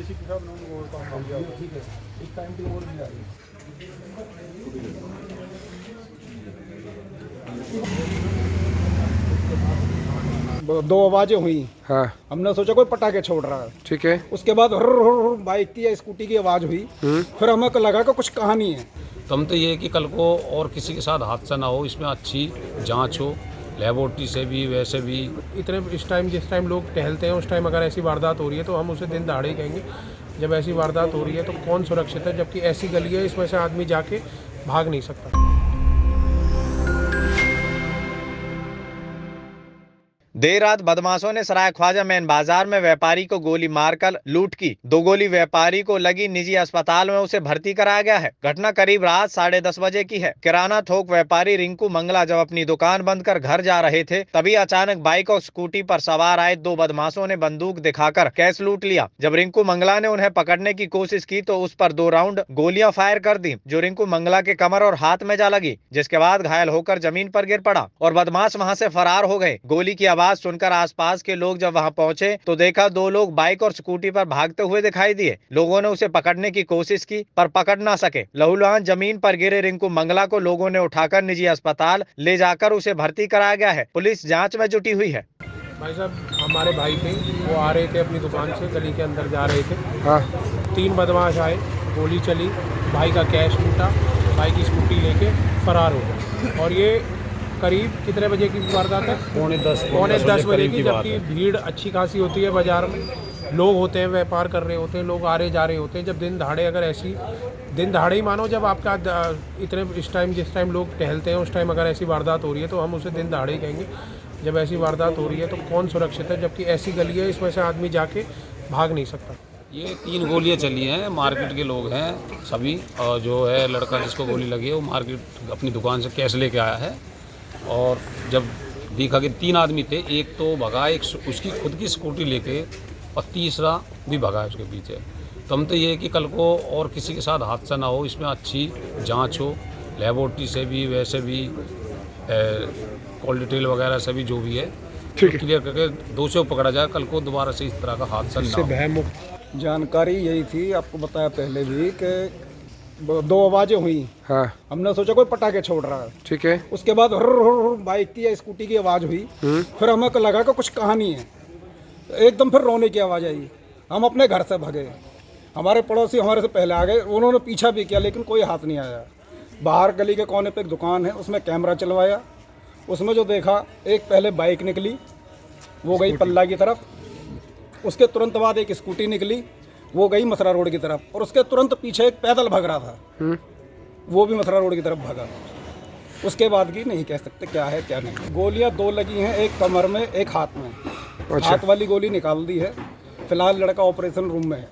DCP साहब ने उनको काम दिया। ठीक है, एक टाइम पे और भी आ रही है। दो आवाजें हुई। हाँ हमने सोचा कोई पटाखे छोड़ रहा है। ठीक है। उसके बाद हुर्र हुर्र बाइक की या स्कूटी की आवाज़ हुई। फिर हमें लगा कि कुछ कहानी है। तो हम तो ये है कि कल को और किसी के साथ हादसा ना हो, इसमें अच्छी जांच हो, लेबोरेटरी से भी वैसे भी। इतने इस टाइम जिस टाइम लोग टहलते हैं उस टाइम अगर ऐसी वारदात हो रही है तो हम उसे दिन दहाड़े ही कहेंगे। जब ऐसी वारदात हो रही है तो कौन सुरक्षित है, जबकि ऐसी गली है इसमें से आदमी जाके भाग नहीं सकता। देर रात बदमाशों ने सराय ख्वाजा मेन बाजार में व्यापारी को गोली मारकर लूट की। 2 गोली व्यापारी को लगी, निजी अस्पताल में उसे भर्ती कराया गया है। घटना करीब रात 10:30 बजे की है। किराना थोक व्यापारी रिंकू मंगला जब अपनी दुकान बंद कर घर जा रहे थे, तभी अचानक बाइक और स्कूटी पर सवार आए 2 बदमाशों ने बंदूक दिखाकर कैश लूट लिया। जब रिंकू मंगला ने उन्हें पकड़ने की कोशिश की तो उस पर 2 राउंड गोलियां फायर कर दी, जो रिंकू मंगला के कमर और हाथ में जा लगी, जिसके बाद घायल होकर जमीन पर गिर पड़ा और बदमाश वहां से फरार हो गए। गोली की आवाज सुनकर आसपास के लोग जब वहां पहुंचे तो देखा 2 लोग बाइक और स्कूटी पर भागते हुए दिखाई दिए। लोगों ने उसे पकड़ने की कोशिश की पर पकड़ ना सके। लहूलुहान जमीन पर गिरे रिंकू मंगला को लोगों ने उठाकर निजी अस्पताल ले जाकर उसे भर्ती कराया गया है। पुलिस जांच में जुटी हुई है। भाई साहब हमारे भाई थे, वो आ रहे थे अपनी दुकान से, गली के अंदर जा रहे थे। हाँ 3 बदमाश आए, गोली चली, भाई का कैश टूटा, भाई की स्कूटी लेके फरार हो गए। और ये करीब कितने बजे की वारदात है? पौने 10 बजे की, जबकि भीड़ अच्छी खासी होती है बाजार में, लोग होते हैं, व्यापार कर रहे होते हैं, लोग आ रहे जा रहे होते हैं। जब दिन दहाड़े, अगर ऐसी दिन दहाड़े ही मानो, जब आपका इतने इस टाइम जिस टाइम लोग टहलते हैं उस टाइम अगर ऐसी वारदात हो रही है तो हम उसे दिन दहाड़े ही कहेंगे। जब ऐसी वारदात हो रही है तो कौन सुरक्षित है, जबकि ऐसी गली है इसमें से आदमी जाके भाग नहीं सकता। ये 3 गोलियां चली हैं, मार्केट के लोग हैं सभी, और जो है लड़का जिसको गोली लगी है वो मार्केट अपनी दुकान से कैश लेके आया है। और जब देखा कि 3 आदमी थे, एक तो भगा, एक उसकी खुद की स्कूटी लेके, और तीसरा भी भगा है उसके पीछे। तो हम तो ये है कि कल को और किसी के साथ हादसा ना हो, इसमें अच्छी जांच हो, लेबोरेटरी से भी वैसे भी, कॉल डिटेल वगैरह से भी जो भी है क्लियर करके दोषियों को पकड़ा जाए। कल को दोबारा से इस तरह का हादसा ना हो। भयमुक्त जानकारी यही थी, आपको बताया पहले भी कि 2 आवाजें हुई। हाँ हमने सोचा कोई पटाखे छोड़ रहा है। ठीक है। उसके बाद हुर्र हुर्र बाइक की या स्कूटी की आवाज़ हुई। फिर हमें लगा कि कुछ कहानी है। एकदम फिर रोने की आवाज़ आई। हम अपने घर से भागे। हमारे पड़ोसी हमारे से पहले आ गए, उन्होंने पीछा भी किया लेकिन कोई हाथ नहीं आया। बाहर गली के कोने पे एक दुकान है, उसमें कैमरा चलवाया। उसमें जो देखा, एक पहले बाइक निकली, वो गई पल्ला की तरफ। उसके तुरंत बाद एक स्कूटी निकली, वो गई मथुरा रोड की तरफ। और उसके तुरंत पीछे एक पैदल भाग रहा था, वो भी मथुरा रोड की तरफ भागा। उसके बाद की नहीं कह सकते क्या है क्या नहीं। गोलियां 2 लगी हैं, एक कमर में, एक हाथ में। अच्छा। हाथ वाली गोली निकाल दी है। फिलहाल लड़का ऑपरेशन रूम में है।